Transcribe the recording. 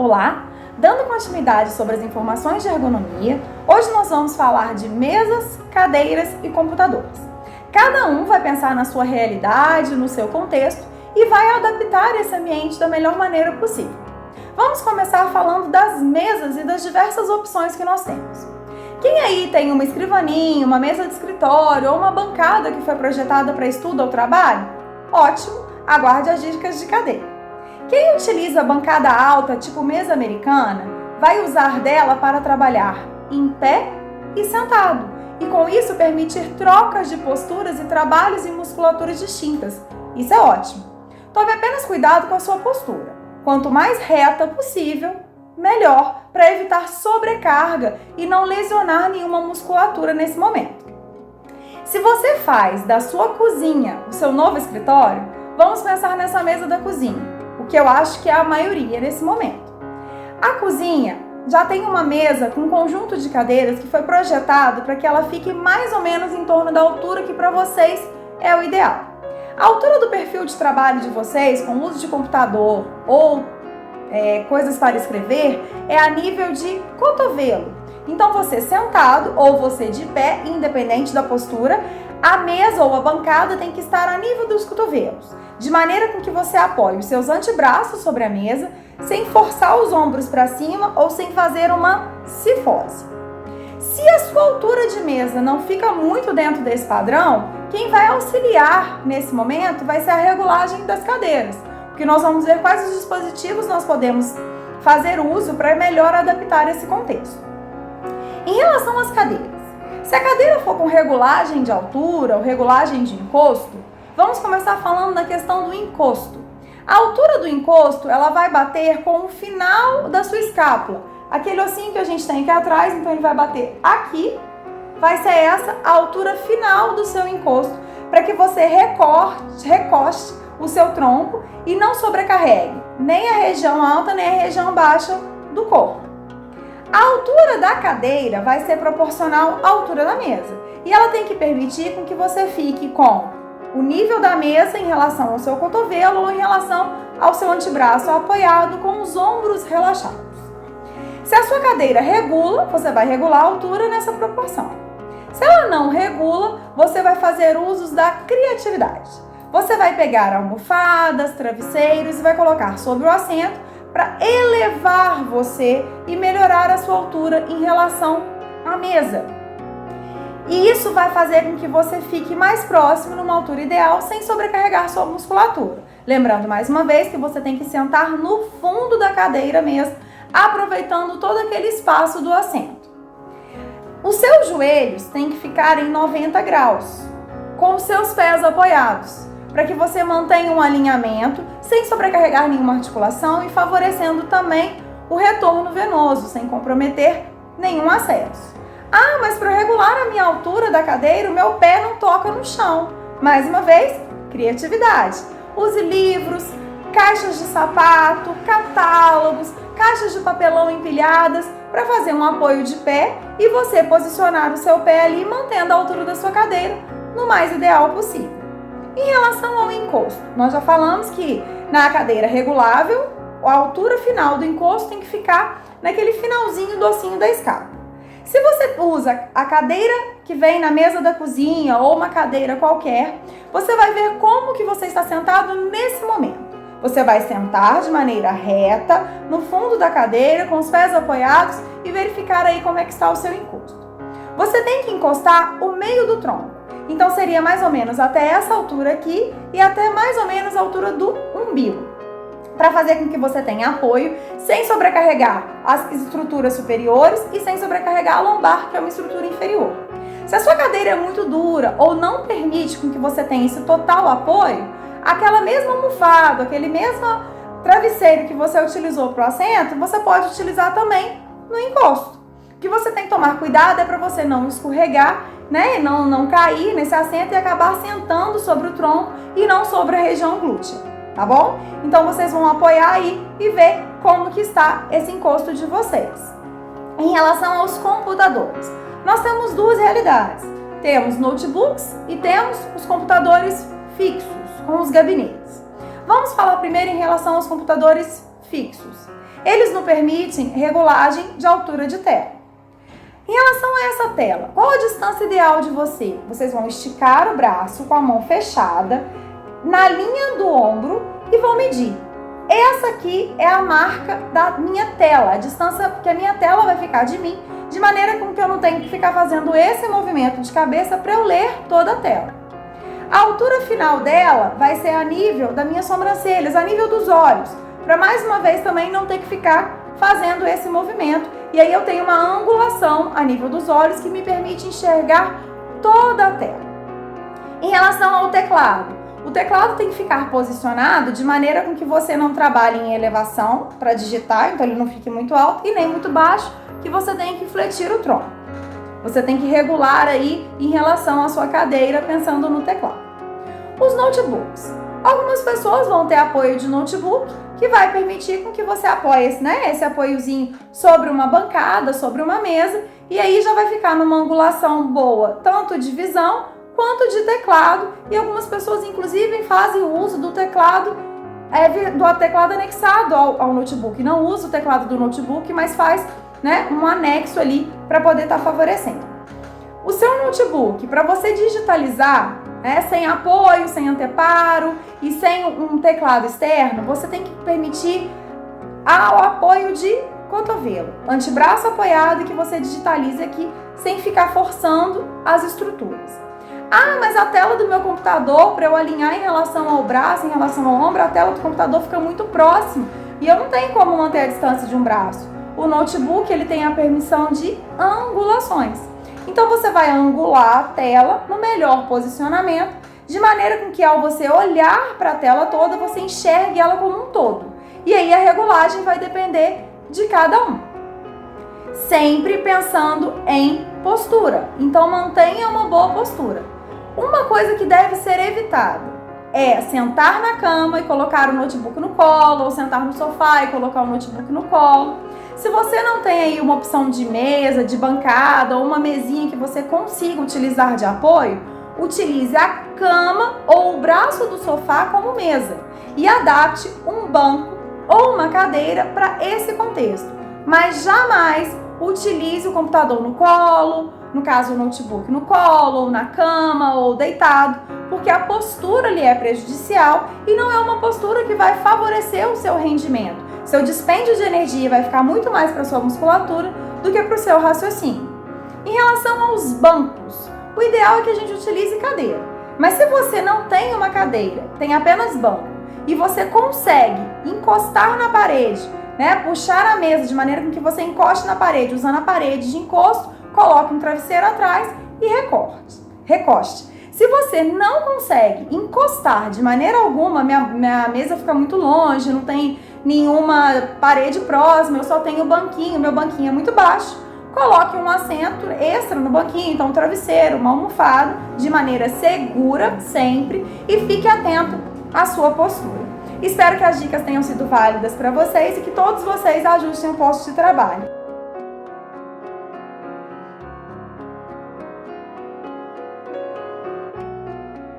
Olá! Dando continuidade sobre as informações de ergonomia, hoje nós vamos falar de mesas, cadeiras e computadores. Cada um vai pensar na sua realidade, no seu contexto e vai adaptar esse ambiente da melhor maneira possível. Vamos começar falando das mesas e das diversas opções que nós temos. Quem aí tem uma escrivaninha, uma mesa de escritório ou uma bancada que foi projetada para estudo ou trabalho? Ótimo! Aguarde as dicas de cadeira. Quem utiliza bancada alta, tipo mesa americana, vai usar dela para trabalhar em pé e sentado, e com isso permitir trocas de posturas e trabalhos em musculaturas distintas. Isso é ótimo. Tome apenas cuidado com a sua postura. Quanto mais reta possível, melhor, para evitar sobrecarga e não lesionar nenhuma musculatura nesse momento. Se você faz da sua cozinha o seu novo escritório, vamos pensar nessa mesa da cozinha, o que eu acho que é a maioria nesse momento. A cozinha já tem uma mesa com um conjunto de cadeiras que foi projetado para que ela fique mais ou menos em torno da altura que para vocês é o ideal. A altura do perfil de trabalho de vocês, com uso de computador ou coisas para escrever, é a nível de cotovelo. Então você sentado ou você de pé, independente da postura, a mesa ou a bancada tem que estar a nível dos cotovelos, de maneira com que você apoie os seus antebraços sobre a mesa, sem forçar os ombros para cima ou sem fazer uma cifose. Se a sua altura de mesa não fica muito dentro desse padrão, quem vai auxiliar nesse momento vai ser a regulagem das cadeiras, porque nós vamos ver quais os dispositivos nós podemos fazer uso para melhor adaptar esse contexto. Em relação às cadeiras, se a cadeira for com regulagem de altura ou regulagem de encosto, vamos começar falando da questão do encosto. A altura do encosto, ela vai bater com o final da sua escápula, aquele ossinho que a gente tem aqui atrás, então ele vai bater aqui, vai ser essa a altura final do seu encosto, para que você recoste o seu tronco e não sobrecarregue nem a região alta nem a região baixa do corpo. A altura da cadeira vai ser proporcional à altura da mesa e ela tem que permitir com que você fique com o nível da mesa em relação ao seu cotovelo ou em relação ao seu antebraço apoiado com os ombros relaxados. Se a sua cadeira regula, você vai regular a altura nessa proporção. Se ela não regula, você vai fazer usos da criatividade. Você vai pegar almofadas, travesseiros e vai colocar sobre o assento para elevar você e melhorar a sua altura em relação à mesa. E isso vai fazer com que você fique mais próximo numa altura ideal sem sobrecarregar sua musculatura. Lembrando mais uma vez que você tem que sentar no fundo da cadeira mesmo, aproveitando todo aquele espaço do assento. Os seus joelhos têm que ficar em 90 graus, com os seus pés apoiados, para que você mantenha um alinhamento sem sobrecarregar nenhuma articulação e favorecendo também o retorno venoso, sem comprometer nenhum acesso. Ah, mas para regular a minha altura da cadeira, o meu pé não toca no chão. Mais uma vez, criatividade. Use livros, caixas de sapato, catálogos, caixas de papelão empilhadas para fazer um apoio de pé e você posicionar o seu pé ali mantendo a altura da sua cadeira no mais ideal possível. Em relação ao encosto, nós já falamos que na cadeira regulável, a altura final do encosto tem que ficar naquele finalzinho do ossinho da escápula. Se você usa a cadeira que vem na mesa da cozinha ou uma cadeira qualquer, você vai ver como que você está sentado nesse momento. Você vai sentar de maneira reta, no fundo da cadeira, com os pés apoiados e verificar aí como é que está o seu encosto. Você tem que encostar o meio do tronco. Então seria mais ou menos até essa altura aqui e até mais ou menos a altura do umbigo, para fazer com que você tenha apoio sem sobrecarregar as estruturas superiores e sem sobrecarregar a lombar, que é uma estrutura inferior. Se a sua cadeira é muito dura ou não permite com que você tenha esse total apoio, aquela mesma almofada, aquele mesmo travesseiro que você utilizou para o assento, você pode utilizar também no encosto. O que você tem que tomar cuidado é para você não escorregar, né? Não cair nesse assento e acabar sentando sobre o tronco e não sobre a região glútea, tá bom? Então vocês vão apoiar aí e ver como que está esse encosto de vocês. Em relação aos computadores, nós temos duas realidades. Temos notebooks e temos os computadores fixos, com os gabinetes. Vamos falar primeiro em relação aos computadores fixos. Eles não permitem regulagem de altura de tela. Em relação a essa tela, qual a distância ideal de você? Vocês vão esticar o braço com a mão fechada na linha do ombro e vão medir. Essa aqui é a marca da minha tela, a distância que a minha tela vai ficar de mim, de maneira com que eu não tenho que ficar fazendo esse movimento de cabeça para eu ler toda a tela. A altura final dela vai ser a nível das minhas sobrancelhas, a nível dos olhos, para mais uma vez também não ter que ficar fazendo esse movimento. E aí eu tenho uma angulação a nível dos olhos que me permite enxergar toda a tela. Em relação ao teclado, o teclado tem que ficar posicionado de maneira com que você não trabalhe em elevação para digitar, então ele não fique muito alto e nem muito baixo, que você tenha que fletir o tronco. Você tem que regular aí em relação à sua cadeira, pensando no teclado. Os notebooks. Algumas pessoas vão ter apoio de notebook, que vai permitir com que você apoie esse apoiozinho sobre uma bancada, sobre uma mesa, e aí já vai ficar numa angulação boa, tanto de visão quanto de teclado, e algumas pessoas inclusive fazem o uso do teclado anexado ao notebook. Não usa o teclado do notebook, mas faz um anexo ali para poder estar favorecendo. O seu notebook, para você digitalizar, sem apoio, sem anteparo e sem um teclado externo, você tem que permitir o apoio de cotovelo, antebraço apoiado, e que você digitalize aqui sem ficar forçando as estruturas. Ah, mas a tela do meu computador, para eu alinhar em relação ao braço, em relação ao ombro, a tela do computador fica muito próxima e eu não tenho como manter a distância de um braço. O notebook, ele tem a permissão de angulações. Então você vai angular a tela no melhor posicionamento, de maneira com que ao você olhar para a tela toda, você enxergue ela como um todo. E aí a regulagem vai depender de cada um. Sempre pensando em postura. Então mantenha uma boa postura. Uma coisa que deve ser evitada é sentar na cama e colocar o notebook no colo, ou sentar no sofá e colocar o notebook no colo. Se você não tem aí uma opção de mesa, de bancada, ou uma mesinha que você consiga utilizar de apoio, utilize a cama ou o braço do sofá como mesa e adapte um banco ou uma cadeira para esse contexto. Mas jamais utilize o computador no colo, no caso o notebook no colo, ou na cama, ou deitado, porque a postura ali é prejudicial e não é uma postura que vai favorecer o seu rendimento. Seu dispêndio de energia vai ficar muito mais para a sua musculatura do que para o seu raciocínio. Em relação aos bancos, o ideal é que a gente utilize cadeira. Mas se você não tem uma cadeira, tem apenas banco, e você consegue encostar na parede, puxar a mesa de maneira com que você encoste na parede, usando a parede de encosto, coloque um travesseiro atrás e recoste. Se você não consegue encostar de maneira alguma, minha mesa fica muito longe, não tem nenhuma parede próxima, eu só tenho o banquinho, meu banquinho é muito baixo, coloque um assento extra no banquinho, então um travesseiro, uma almofada, de maneira segura sempre, e fique atento à sua postura. Espero que as dicas tenham sido válidas para vocês e que todos vocês ajustem o posto de trabalho.